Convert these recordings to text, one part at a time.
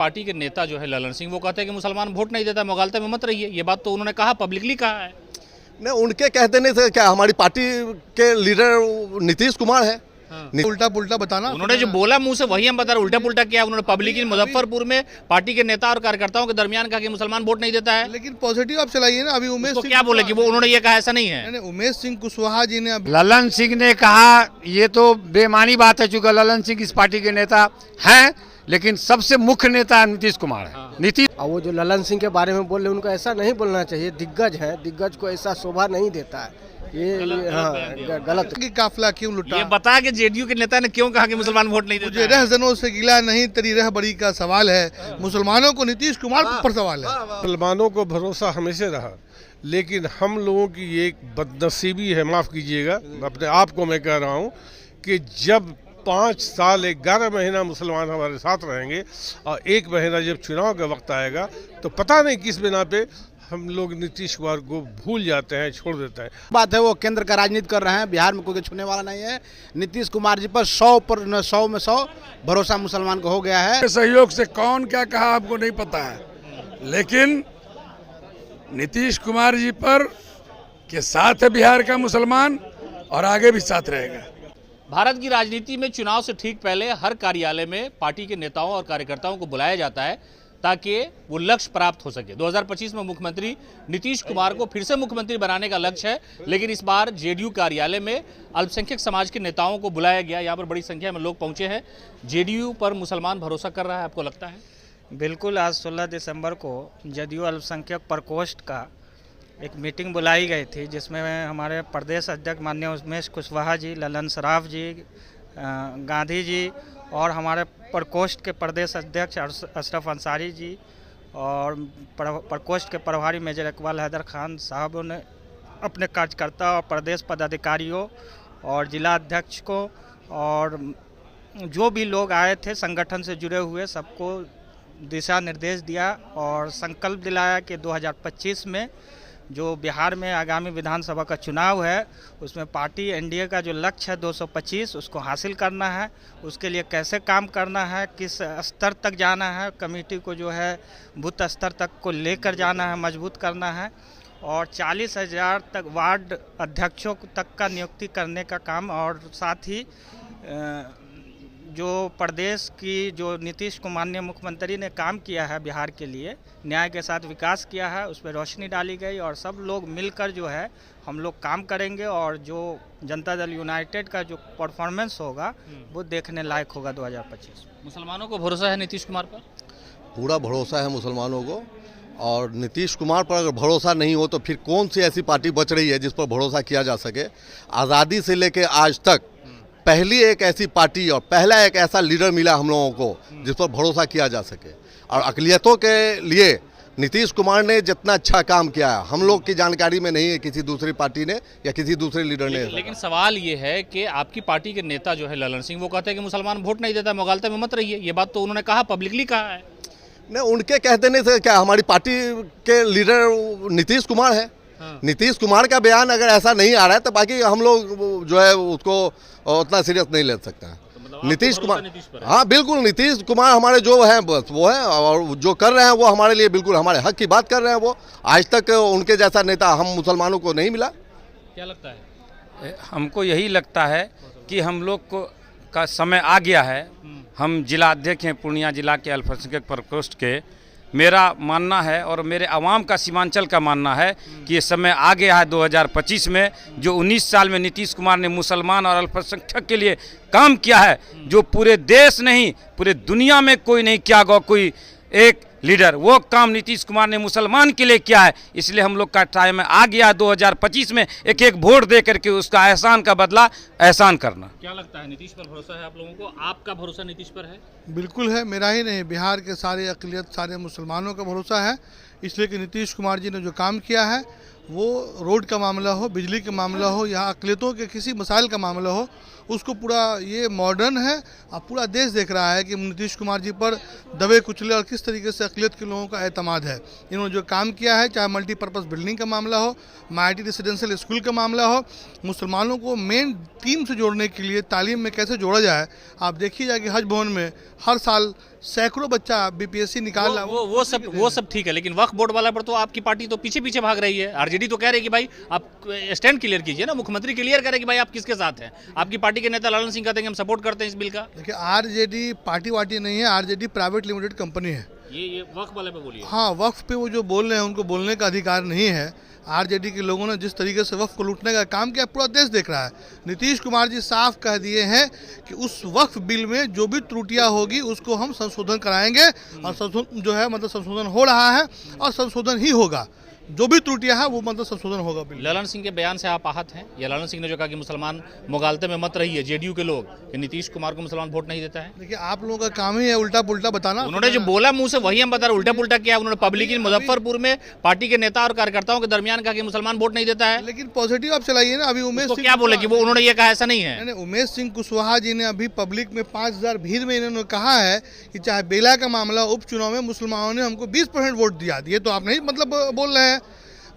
Party के नेता जो है ललन सिंह, वो कहते हैं कि मुसलमान वोट नहीं देता, मुगालते में मत रहिए। ये बात तो उन्होंने कहा, पब्लिकली कहा है। नहीं, उनके कह देने से क्या, हमारी पार्टी के लीडर नीतीश कुमार है। उल्टा पुल्टा बताना, उन्होंने जो बोला मुंह से वही हम बता रहे, उल्टा पुल्टा किया उन्होंने। पब्लिकली मुजफ्फरपुर में पार्टी के नेता और कार्यकर्ताओं के दरमियान कहा कि मुसलमान वोट नहीं देता है। लेकिन पॉजिटिव आप चलाइए ना। अभी उमेश तो क्या बोले कि वो उन्होंने ये कहा, ऐसा नहीं है। उमेश सिंह कुशवाहा जी ने ललन सिंह ने कहा, ये तो बेमानी बात है, चूंकि ललन सिंह इस पार्टी के नेता हैं, लेकिन सबसे मुख्य नेता नीतीश कुमार है। नीतीश वो जो ललन सिंह के बारे में बोल रहे, उनको ऐसा नहीं बोलना चाहिए। दिग्गज है, दिग्गज को ऐसा शोभा नहीं देता है। ये गलत की काफिला क्यों लुटा। ये बता कि जेडीयू के नेता ने क्यों कहा कि मुसलमान वोट नहीं देते। मुझे रहजनों से गिला नहीं, तेरी रहबरी का सवाल है। मुसलमानों को नीतीश कुमार पर सवाल है। मुसलमानों को भरोसा हमेशा रहा, लेकिन हम लोगों की एक बदनसीबी है, माफ़ कीजिएगा, अपने आप को मैं कह रहा हूँ कि जब 5 साल 11 महीना मुसलमान हमारे साथ रहेंगे और 1 महीना जब चुनाव का वक्त आएगा तो पता नहीं किस बिना पे हम लोग नीतीश कुमार को भूल जाते हैं, छोड़ देते हैं। बात है वो केंद्र का राजनीति कर रहे हैं, बिहार में कोई छूने वाला नहीं है। नीतीश कुमार जी पर 100 में 100 भरोसा मुसलमान को हो गया है। सहयोग से कौन क्या कहा आपको नहीं पता है, लेकिन नीतीश कुमार जी पर के साथ है बिहार का मुसलमान और आगे भी साथ रहेगा। भारत की राजनीति में चुनाव से ठीक पहले हर कार्यालय में पार्टी के नेताओं और कार्यकर्ताओं को बुलाया जाता है ताकि वो लक्ष्य प्राप्त हो सके। 2025 में मुख्यमंत्री नीतीश कुमार को फिर से मुख्यमंत्री बनाने का लक्ष्य है, लेकिन इस बार जेडीयू कार्यालय में अल्पसंख्यक समाज के नेताओं को बुलाया गया। यहाँ पर बड़ी संख्या में लोग पहुंचे हैं। जेडीयू पर मुसलमान भरोसा कर रहा है, आपको लगता है? बिल्कुल। आज 16 दिसंबर को जदयू अल्पसंख्यक प्रकोष्ठ का एक मीटिंग बुलाई गई थी, जिसमें हमारे प्रदेश अध्यक्ष माननीय उमेश कुशवाहा जी, ललन सराफ जी, गांधी जी और हमारे प्रकोष्ठ के प्रदेश अध्यक्ष अशरफ अंसारी जी और प्रकोष्ठ के प्रभारी मेजर इकबाल हैदर खान साहब ने अपने कार्यकर्ता और प्रदेश पदाधिकारियों और जिला अध्यक्ष को और जो भी लोग आए थे संगठन से जुड़े हुए सबको दिशा निर्देश दिया और संकल्प दिलाया कि 2025 में जो बिहार में आगामी विधानसभा का चुनाव है उसमें पार्टी एनडीए का जो लक्ष्य है 225 उसको हासिल करना है। उसके लिए कैसे काम करना है, किस स्तर तक जाना है, कमेटी को जो है बूथ स्तर तक को लेकर जाना है, मजबूत करना है और 40,000 तक वार्ड अध्यक्षों तक का नियुक्ति करने का काम और साथ ही जो प्रदेश की जो नीतीश कुमार ने मुख्यमंत्री ने काम किया है बिहार के लिए, न्याय के साथ विकास किया है, उस पर रोशनी डाली गई और सब लोग मिलकर जो है हम लोग काम करेंगे और जो जनता दल यूनाइटेड का जो परफॉर्मेंस होगा वो देखने लायक होगा 2025। मुसलमानों को भरोसा है नीतीश कुमार पर? पूरा भरोसा है मुसलमानों को। और नीतीश कुमार पर अगर भरोसा नहीं हो तो फिर कौन सी ऐसी पार्टी बच रही है जिस पर भरोसा किया जा सके। आज़ादी से लेकर आज तक पहली एक ऐसी पार्टी और पहला एक ऐसा लीडर मिला हम लोगों को जिस पर भरोसा किया जा सके। और अक़लियतों के लिए नीतीश कुमार ने जितना अच्छा काम किया है हम लोग की जानकारी में नहीं है किसी दूसरी पार्टी ने या किसी दूसरे लीडर ने। लेकिन सवाल ये है कि आपकी पार्टी के नेता जो है ललन सिंह, वो कहते हैं कि मुसलमान वोट नहीं देता, मुगालते में मत रहिए। ये बात तो उन्होंने कहा, पब्लिकली कहा है। नहीं, उनके कह देने से क्या, हमारी पार्टी के लीडर नीतीश कुमार है। नीतीश कुमार का बयान अगर ऐसा नहीं आ रहा है तो बाकी हम लोग जो है उसको उतना सीरियस नहीं ले सकते हैं। नीतीश कुमार, हाँ बिल्कुल, नीतीश कुमार हमारे जो हैं बस वो हैं और जो कर रहे हैं वो हमारे लिए बिल्कुल हमारे हक की बात कर रहे हैं। वो आज तक उनके जैसा नेता हम मुसलमानों को नहीं मिला। क्या लगता है? हमको यही लगता है कि हम लोग को का समय आ गया है। हम जिला अध्यक्ष हैं पूर्णिया जिला के अल्पसंख्यक प्रकोष्ठ के। मेरा मानना है और मेरे आवाम का सीमांचल का मानना है कि ये समय आ गया है 2025 में। जो 19 साल में नीतीश कुमार ने मुसलमान और अल्पसंख्यक के लिए काम किया है, जो पूरे देश नहीं पूरे दुनिया में कोई नहीं किया गया कोई एक लीडर, वो काम नीतीश कुमार ने मुसलमान के लिए किया है। इसलिए हम लोग का टाइम आ गया 2025 में एक एक वोट दे करके उसका एहसान का बदला एहसान करना। क्या लगता है, नीतीश पर भरोसा है आप लोगों को? आपका भरोसा नीतीश पर है? बिल्कुल है, मेरा ही नहीं, बिहार के सारे अक़लियत सारे मुसलमानों का भरोसा है। इसलिए कि नीतीश कुमार जी ने जो काम किया है वो रोड का मामला हो, बिजली का मामला हो या अक़लियतों के किसी मसाइल का मामला हो, उसको पूरा ये मॉडर्न है। अब पूरा देश देख रहा है कि नीतीश कुमार जी पर दबे कुचले और किस तरीके से अक़लियत के लोगों का एतमाद है। इन्होंने जो काम किया है, चाहे मल्टीपर्पज़ बिल्डिंग का मामला हो, माइटी रेसिडेंशियल स्कूल का मामला हो, मुसलमानों को मेन टीम से जोड़ने के लिए तालीम में कैसे जोड़ा जाए। आप देखिए जाए कि हज भवन में हर साल सैकड़ों बच्चा बीपीएससी निकाल रहा है। वो सब ठीक है, लेकिन वक्फ बोर्ड वाला पर तो आपकी पार्टी तो पीछे पीछे भाग रही है। आरजेडी तो कह रही है कि भाई आप स्टैंड क्लियर कीजिए ना, मुख्यमंत्री क्लियर करे कि भाई आप किसके साथ हैं। आपकी पार्टी के नेता ललन सिंह कहते हैं कि हम सपोर्ट करते हैं इस बिल का। देखिए, आरजेडी पार्टी वार्टी नहीं है, आरजेडी प्राइवेट लिमिटेड कंपनी है। ये वक्फ वाले पे बोलिए। हाँ, वक्फ पे वो जो बोल रहे हैं उनको बोलने का अधिकार नहीं है। आरजेडी के लोगों ने जिस तरीके से वक्फ को लूटने का काम किया पूरा देश देख रहा है। नीतीश कुमार जी साफ कह दिए हैं कि उस वक्फ बिल में जो भी त्रुटियां होगी उसको हम संशोधन कराएंगे, और संशोधन जो है मतलब संशोधन हो रहा है और संशोधन ही होगा। जो भी त्रुटियां हैं वो मतलब संशोधन होगा बिल। ललन सिंह के बयान से आप आहत हैं? या ललन सिंह ने जो कहा कि मुसलमान मुगालते में मत रहिए, जेडीयू के लोग, कि नीतीश कुमार को मुसलमान वोट नहीं देता है। देखिए, आप लोगों का काम ही है उल्टा पुल्टा बताना। उन्होंने जो बोला मुंह से वही हम बता रहे, उल्टा पुल्टा किया उन्होंने। पब्लिक मुजफ्फरपुर में पार्टी के नेता और कार्यकर्ताओं के दरमियान कहा कि मुसलमान वोट नहीं देता है। लेकिन पॉजिटिव आप चलाइए ना। अभी उमेश क्या बोले कि वो उन्होंने ये कहा ऐसा नहीं है। उमेश सिंह कुशवाहा जी ने अभी पब्लिक में 5000 भीड़ में इन्होंने कहा है कि चाहे बेला का मामला, उपचुनाव में मुसलमानों ने हमको 20% वोट दिया। ये तो आप नहीं मतलब बोल रहे हैं।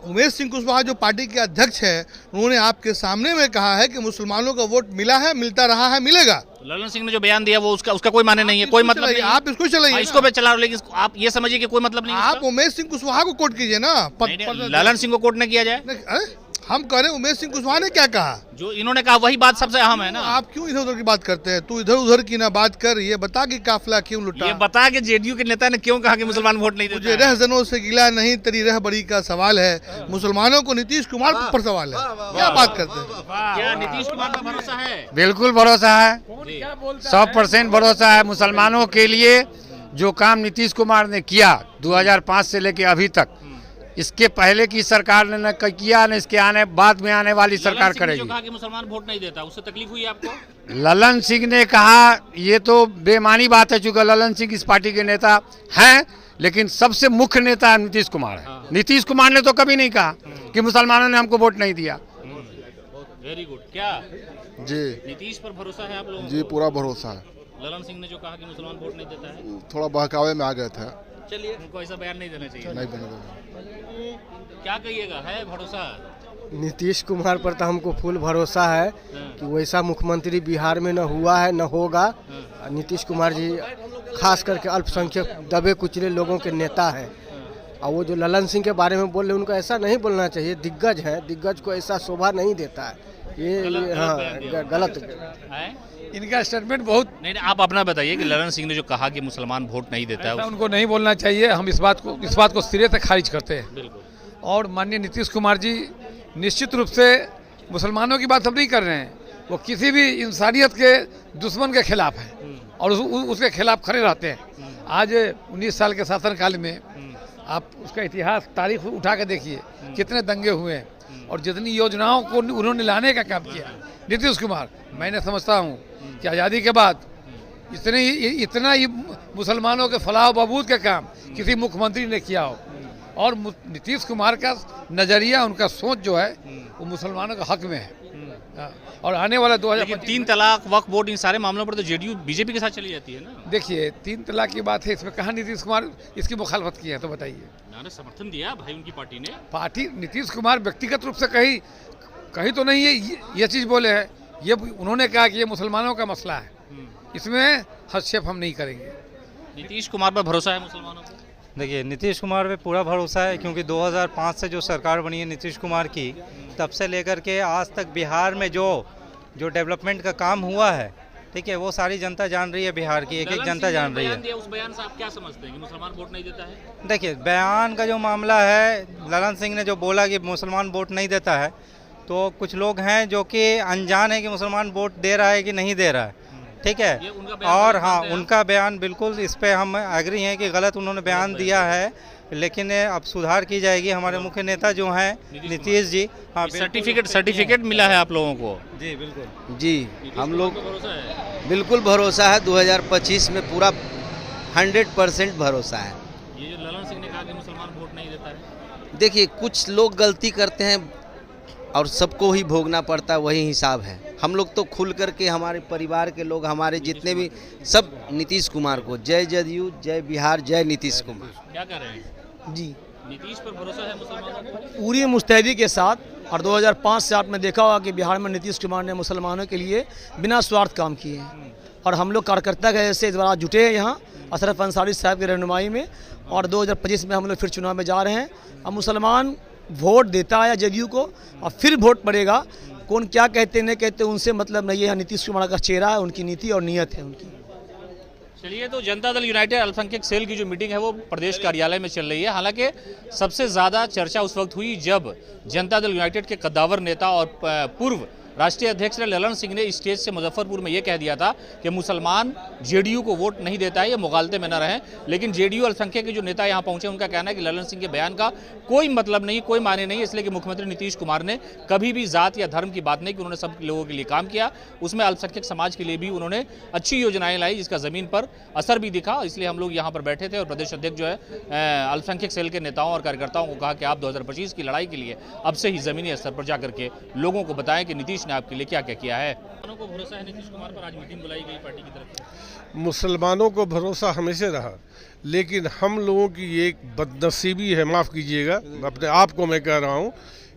उमेश सिंह कुशवाहा जो पार्टी के अध्यक्ष है, उन्होंने आपके सामने में कहा है कि मुसलमानों का वोट मिला है, मिलता रहा है, मिलेगा। ललन सिंह ने जो बयान दिया वो उसका कोई माने नहीं है, कोई मतलब नहीं। आप इसको चलाइए, इसको भी चला रहे, लेकिन आप ये समझिए कि कोई मतलब नहीं। आप उमेश सिंह कुशवाहा को कोट कीजिए ना। ललन सिंह को कोट न किया जाए। अरे हम कह रहे हैं उमेश सिंह कुशवाहा ने क्या कहा, जो इन्होंने कहा वही बात सबसे अहम है ना। आप क्यों इधर उधर की बात करते हैं? तू इधर उधर की ना बात कर, ये बता कि काफिला क्यों लुटा। ये बता कि जेडीयू के नेता ने क्यों कहा कि मुसलमान वोट नहीं देते। मुझे रहजनों से गिला नहीं, तेरी रहबरी का सवाल है। मुसलमानों को नीतीश कुमार पर सवाल है। क्या बात करते हैं? क्या नीतीश कुमार पर भरोसा है? बिल्कुल भरोसा है, 100% भरोसा है। मुसलमानों के लिए जो काम नीतीश कुमार ने किया 2005 से लेके अभी तक, इसके पहले की सरकार ने न किया, न इसके बाद में आने वाली सरकार करेगी। कहा कि मुसलमान वोट नहीं देता, उससे तकलीफ हुई आपको? ललन सिंह ने कहा, ये तो बेमानी बात है, चूंकि ललन सिंह इस पार्टी के नेता हैं, लेकिन सबसे मुख्य नेता नीतीश कुमार है। नीतीश कुमार ने तो कभी नहीं कहा कि मुसलमानों ने हमको वोट नहीं दिया। Very good. क्या जी नीतीश पर भरोसा है आप लोगों को? जी, पूरा भरोसा है। ललन सिंह ने जो कहा कि मुसलमान वोट नहीं देता है, थोड़ा बहकावे में आ गए थे। चलिए, उनको ऐसा बयान नहीं देना चाहिए। नहीं बनेगा। क्या कहिएगा, है भरोसा? नीतीश कुमार पर तो हमको फुल भरोसा है कि वैसा मुख्यमंत्री बिहार में न हुआ है न होगा। नीतीश कुमार जी खास करके अल्पसंख्यक दबे कुचले लोगों के नेता हैं। और वो जो ललन सिंह के बारे में बोल रहे, उनको ऐसा नहीं बोलना चाहिए। दिग्गज हैं, दिग्गज को ऐसा शोभा नहीं देता है। ये हाँ गलत है इनका स्टेटमेंट बहुत नहीं। आप अपना बताइए कि ललन सिंह ने जो कहा कि मुसलमान वोट नहीं देता है, उनको नहीं बोलना चाहिए। हम इस बात को सिरे से खारिज करते हैं। बिल्कुल। और माननीय नीतीश कुमार जी निश्चित रूप से मुसलमानों की बात हम नहीं कर रहे हैं, वो किसी भी इंसानियत के दुश्मन के खिलाफ है और उसके खिलाफ खड़े रहते हैं। आज 19 साल के शासनकाल में आप उसका इतिहास तारीख उठा के देखिए, कितने दंगे हुए हैं और जितनी योजनाओं को उन्होंने लाने का काम किया नीतीश कुमार। मैंने समझता हूँ कि आज़ादी के बाद इतना ही मुसलमानों के फलाह बहबूद का काम किसी मुख्यमंत्री ने किया हो। और नीतीश कुमार का नज़रिया, उनका सोच जो है वो मुसलमानों के हक में है। और आने वाला 2025 3 तलाक, वक्फ बोर्ड, इन सारे मामलों पर तो जेडीयू बीजेपी के साथ चली जाती है ना। देखिए, 3 तलाक की बात है, इसमें कहाँ नीतीश कुमार इसकी मुखालफत की है, तो बताइए। मैंने समर्थन दिया भाई उनकी पार्टी ने। पार्टी नीतीश कुमार व्यक्तिगत रूप से कहीं तो नहीं है ये चीज़ बोले है। ये उन्होंने कहा कि ये मुसलमानों का मसला है, इसमें हस्तक्षेप हम नहीं करेंगे। नीतीश कुमार पर भरोसा है मुसलमानों को? देखिए, नीतीश कुमार पे पूरा भरोसा है, क्योंकि 2005 से जो सरकार बनी है नीतीश कुमार की, तब से लेकर के आज तक बिहार में जो डेवलपमेंट का काम हुआ है, ठीक है, वो सारी जनता जान रही है। बिहार की एक जनता जान रही है। उस बयान से आप क्या समझते हैं कि मुसलमान वोट नहीं देता है? देखिए, बयान का जो मामला है, ललन सिंह ने जो बोला कि मुसलमान वोट नहीं देता है, तो कुछ लोग हैं जो कि अनजान है कि मुसलमान वोट दे रहा है कि नहीं दे रहा है, ठीक है। और हाँ, उनका बयान बिल्कुल, इस पे हम एग्री हैं कि गलत उन्होंने बयान दिया है, लेकिन अब सुधार की जाएगी। हमारे मुख्य नेता जो हैं नीतीश जी, हाँ, सर्टिफिकेट मिला है आप लोगों को? जी बिल्कुल। जी, हम लोग बिल्कुल भरोसा है। 2025 में पूरा 100% भरोसा है। ये जो ललन सिंह ने कहा कि मुसलमान वोट नहीं देता है, देखिए, कुछ लोग गलती करते हैं, और सबको ही भोगना पड़ता है, वही हिसाब है। हम लोग तो खुल करके हमारे परिवार के लोग, हमारे जितने भी सब नीतीश कुमार को, जय जदयू, जय बिहार, जय नीतीश कुमार। क्या कर रहे हैं जी, नीतीश पर भरोसा है मुसलमानों को? पूरी मुस्तैदी के साथ। और 2005 से आपने देखा होगा कि बिहार में नीतीश कुमार ने मुसलमानों के लिए बिना स्वार्थ काम किए हैं और हम लोग कार्यकर्ता के ऐसे इस बार जुटे हैं यहाँ अशरफ अंसारी साहब की रहनुमाई में। और 2025 में हम लोग फिर चुनाव में जा रहे हैं। अब मुसलमान वोट देता है जदयू को और फिर वोट पड़ेगा। कौन क्या कहते नहीं कहते उनसे मतलब नहीं है। नीतीश कुमार का चेहरा है, उनकी नीति और नीयत है उनकी। चलिए, तो जनता दल यूनाइटेड अल्पसंख्यक सेल की जो मीटिंग है वो प्रदेश कार्यालय में चल रही है। हालांकि सबसे ज़्यादा चर्चा उस वक्त हुई जब जनता दल यूनाइटेड के कद्दावर नेता और पूर्व राष्ट्रीय अध्यक्ष ललन सिंह ने स्टेज से मुजफ्फरपुर में ये कह दिया था कि मुसलमान जेडीयू को वोट नहीं देता है, ये मुगालते में न रहें। लेकिन जेडीयू अल्पसंख्यक के जो नेता यहाँ पहुंचे, उनका कहना है कि ललन सिंह के बयान का कोई मतलब नहीं, कोई माने नहीं, इसलिए कि मुख्यमंत्री नीतीश कुमार ने कभी भी जात या धर्म की बात नहीं की। उन्होंने सब लोगों के लिए काम किया, उसमें अल्पसंख्यक समाज के लिए भी उन्होंने अच्छी योजनाएं लाई, जिसका ज़मीन पर असर भी दिखा। इसलिए हम लोग यहाँ पर बैठे थे और प्रदेश अध्यक्ष जो है अल्पसंख्यक सेल के नेताओं और कार्यकर्ताओं को कहा कि आप 2025 की लड़ाई के लिए अब से ही ज़मीनी स्तर पर जाकर के लोगों को बताएं कि नीतीश ने आपके लिए क्या क्या किया है। मुसलमानों को भरोसा है नीतीश कुमार पर? आज मीटिंग बुलाई गई पार्टी की तरफ से। मुसलमानों को भरोसा हमेशा रहा, लेकिन हम लोगों की एक बदनसीबी है, माफ़ कीजिएगा, अपने आप को मैं कह रहा हूँ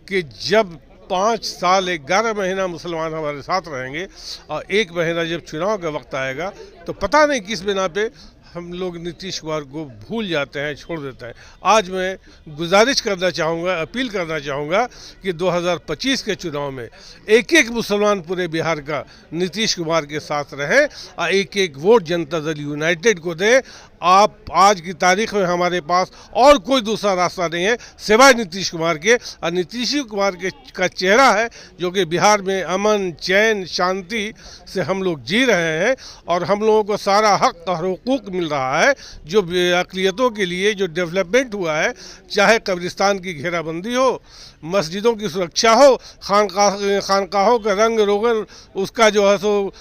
कि जब 5 साल 11 महीना मुसलमान हमारे साथ रहेंगे और 1 महीना जब चुनाव का वक्त आएगा तो पता नहीं किस बिना पे हम लोग नीतीश कुमार को भूल जाते हैं, छोड़ देते हैं। आज मैं गुजारिश करना चाहूँगा, अपील करना चाहूँगा कि 2025 के चुनाव में एक एक मुसलमान पूरे बिहार का नीतीश कुमार के साथ रहें और एक एक वोट जनता दल यूनाइटेड को दें। आप आज की तारीख में हमारे पास और कोई दूसरा रास्ता नहीं है सिवाय नीतीश कुमार के। और नीतीश कुमार के का चेहरा है जो कि बिहार में अमन, चैन, शांति से हम लोग जी रहे हैं और हम लोगों को सारा हक और हुकूक मिल रहा है। जो अक़लियतों के लिए जो डेवलपमेंट हुआ है, चाहे कब्रिस्तान की घेराबंदी हो, मस्जिदों की सुरक्षा हो, खानकाहों का रंग रोगन उसका जो है सो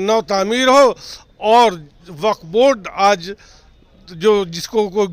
नव तामीर हो, और वक्फ बोर्ड आज जो जिसको कोई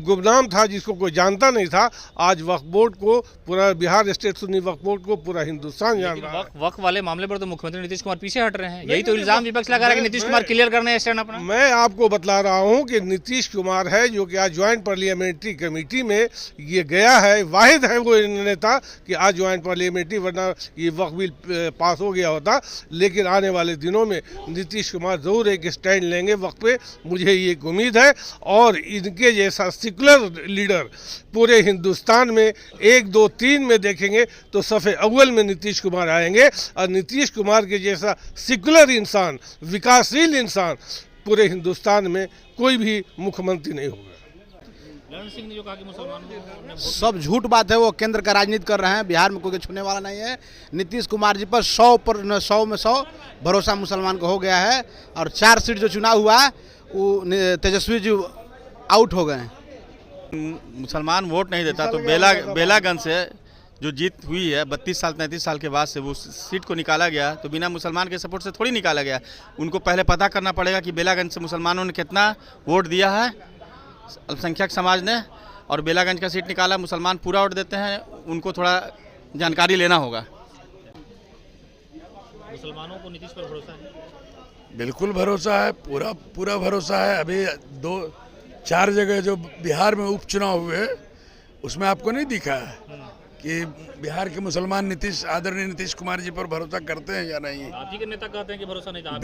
गुमनाम था, जिसको कोई जानता नहीं था, आज वक्फ बोर्ड को पूरा बिहार स्टेट सुन्नी वक्फ बोर्ड को पूरा हिंदुस्तान जान रहा है। वक्फ वाले मामले पर तो मुख्यमंत्री नीतीश कुमार पीछे हट रहे हैं, यही तो इल्जाम विपक्ष लगा रहा है कि नीतीश कुमार क्लियर करने स्टैंड अपना। मैं आपको बतला रहा हूं कि नीतीश कुमार है जो कि आज ज्वाइंट पार्लियामेंट्री कमेटी में ये गया है, वाहिद है वो नेता कि आज ज्वाइंट पार्लियामेंट्री, वरना ये वक्फ बिल पास हो गया होता। लेकिन आने वाले दिनों में नीतीश कुमार जरूर एक स्टैंड लेंगे वक्फ पे, मुझे ये उम्मीद है। और इनके जैसा सेकुलर लीडर पूरे हिंदुस्तान में 1, 2, 3 में देखेंगे तो सफ़े अव्वल में नीतीश कुमार आएंगे। और नीतीश कुमार के जैसा सेकुलर इंसान, विकासशील इंसान पूरे हिंदुस्तान में कोई भी मुख्यमंत्री नहीं होगा। ललन सिंह ने जो कहा कि मुसलमानों सब झूठ बात है, वो केंद्र का राजनीति कर रहे हैं, बिहार में कोई छूने वाला नहीं है। नीतीश कुमार जी पर 100 में 100 भरोसा मुसलमान को हो गया है। और 4 सीट जो चुनाव हुआ है वो तेजस्वी जी आउट हो गए हैं। मुसलमान वोट नहीं देता तो बेलागंज से जो जीत हुई है 32 साल 33 साल के बाद से वो सीट को निकाला गया, तो बिना मुसलमान के सपोर्ट से थोड़ी निकाला गया। उनको पहले पता करना पड़ेगा कि बेलागंज से मुसलमानों ने कितना वोट दिया है अल्पसंख्यक समाज ने, और बेलागंज का सीट निकाला, मुसलमान पूरा वोट देते हैं, उनको थोड़ा जानकारी लेना होगा। मुसलमानों को नीतीश पर भरोसा है? बिल्कुल भरोसा है, पूरा भरोसा है। अभी 2-4 जगह जो बिहार में उपचुनाव हुए उसमें आपको नहीं दिखा है कि बिहार के मुसलमान आदरणीय नीतीश कुमार जी पर भरोसा करते हैं या नहीं। आप ही के नेता कहते हैं कि भरोसा नहीं था।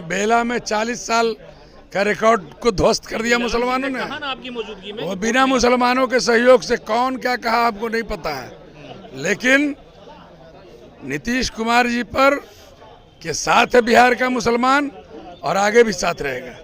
बेला में 40 साल का रिकॉर्ड को ध्वस्त कर दिया मुसलमानों ने। आपकी मौजूदगी में वो बिना मुसलमानों के सहयोग से कौन क्या कहा आपको नहीं पता है, लेकिन नीतीश कुमार जी पर के साथ है बिहार का मुसलमान और आगे भी साथ रहेगा।